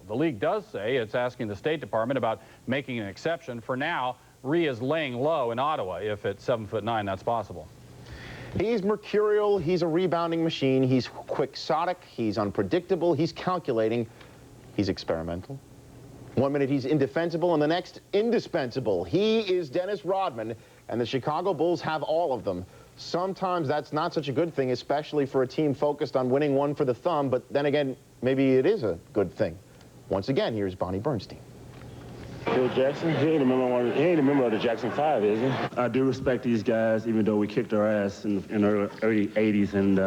The league does say it's asking the State Department about making an exception. For now, Rhee is laying low in Ottawa. If at 7'9", that's possible. He's mercurial, he's a rebounding machine, he's quixotic, he's unpredictable, he's calculating, he's experimental. 1 minute he's indefensible and the next indispensable. He is Dennis Rodman, and the Chicago Bulls have all of them. Sometimes that's not such a good thing, especially for a team focused on winning one for the thumb, but then again, maybe it is a good thing. Once again, here's Bonnie Bernstein. Phil Jackson, he ain't a member of the Jackson 5, is he? I do respect these guys, even though we kicked our ass in the early 80s. And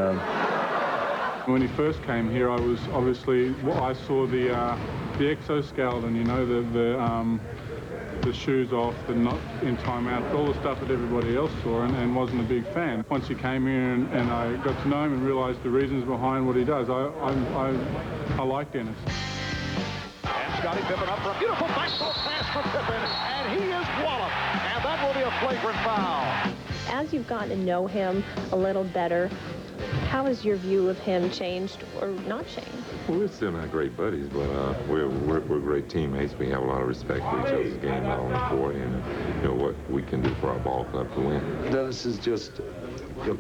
when he first came here, I was obviously, I saw the exoskeleton, you know, the shoes off, the not in timeout, all the stuff that everybody else saw, and wasn't a big fan. Once he came here and I got to know him and realized the reasons behind what he does, I like Dennis. Scottie Pippen up for a beautiful backdoor pass from Pippen, and he is walloped, and that will be a flagrant foul. As you've gotten to know him a little better, how has your view of him changed or not changed? Well, we're still not great buddies, but we're great teammates. We have a lot of respect for each other's game out on the court, and you know what we can do for our ball club to win. Dennis is just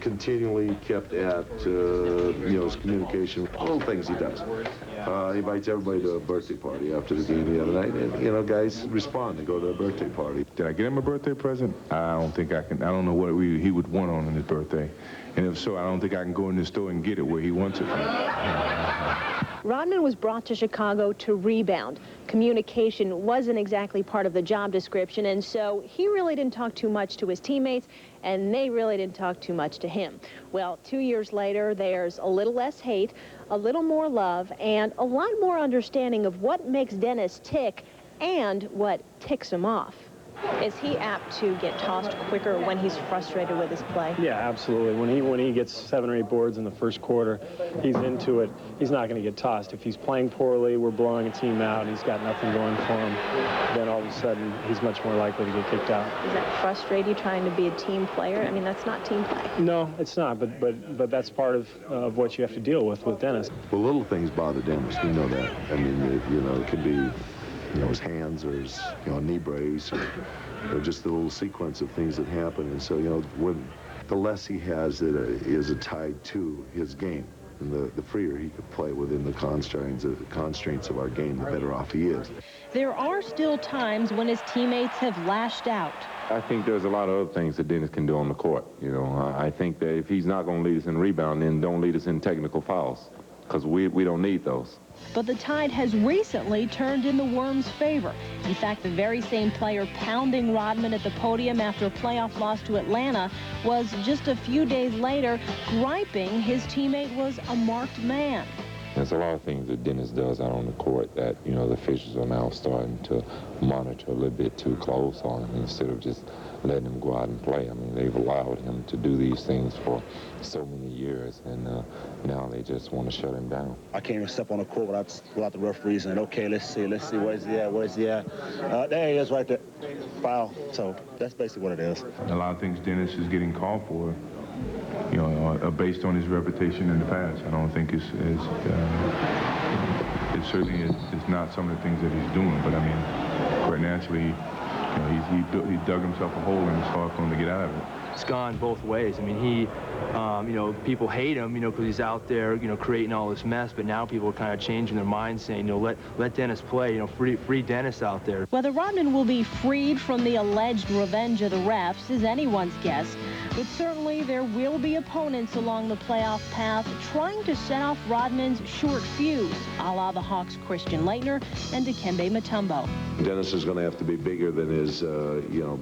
continually kept at his communication, all the things he does. He invites everybody to a birthday party after the game the other night, and guys respond and go to a birthday party. Did I get him a birthday present? I don't think I can. I don't know what he would want on his birthday, and if so, I don't think I can go in the store and get it where he wants it from. Rodman was brought to Chicago to rebound. Communication wasn't exactly part of the job description, and so he really didn't talk too much to his teammates, and they really didn't talk too much to him. Well, 2 years later, there's a little less hate, a little more love, and a lot more understanding of what makes Dennis tick and what ticks him off. Is he apt to get tossed quicker when he's frustrated with his play? yeah, absolutely. When he gets 7 or 8 boards in the first quarter, he's into it. He's not going to get tossed. If he's playing poorly, we're blowing a team out, and he's got nothing going for him, then all of a sudden he's much more likely to get kicked out. Does that frustrate you trying to be a team player? I mean, that's not team play. No, it's not, but that's part of what you have to deal with Dennis. Well, little things bother Dennis. We know that. I mean, it could be his hands or his knee brace or just the little sequence of things that happen. And so when the less he has that is tied to his game, and the freer he could play within the constraints of our game, the better off he is. There are still times when his teammates have lashed out. I think there's a lot of other things that Dennis can do on the court. I think that if he's not going to lead us in rebound, then don't lead us in technical fouls, because we don't need those. But the tide has recently turned in the Worms' favor. In fact, the very same player pounding Rodman at the podium after a playoff loss to Atlanta was just a few days later griping his teammate was a marked man. There's a lot of things that Dennis does out on the court that, the officials are now starting to monitor a little bit too close on him instead of just letting him go out and play. I mean, they've allowed him to do these things for so many years, and now they just want to shut him down. I can't even step on the court without the referees saying, okay, let's see, where's he at? There he is right there. Foul. So that's basically what it is. A lot of things Dennis is getting called for, based on his reputation in the past. I don't think it certainly is not some of the things that he's doing, but I mean, quite naturally, he dug himself a hole and it's hard for him to get out of it. It's gone both ways. I mean, he, people hate him, because he's out there, creating all this mess. But now people are kind of changing their minds, saying, let Dennis play, free Dennis out there. Whether Rodman will be freed from the alleged revenge of the refs is anyone's guess. But certainly there will be opponents along the playoff path trying to set off Rodman's short fuse, a la the Hawks' Christian Laettner and Dikembe Mutombo. Dennis is going to have to be bigger than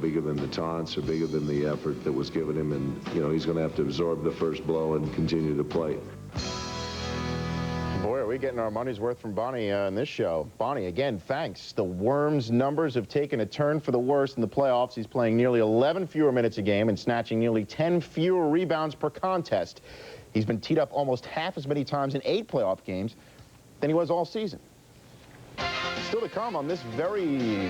bigger than the taunts or bigger than the effort that was given him, and he's going to have to absorb the first blow and continue to play. Boy, are we getting our money's worth from Bonnie in this show. Bonnie, again, thanks. The Worms' numbers have taken a turn for the worse in the playoffs. He's playing nearly 11 fewer minutes a game and snatching nearly 10 fewer rebounds per contest. He's been teed up almost half as many times in 8 playoff games than he was all season. Still to come on this very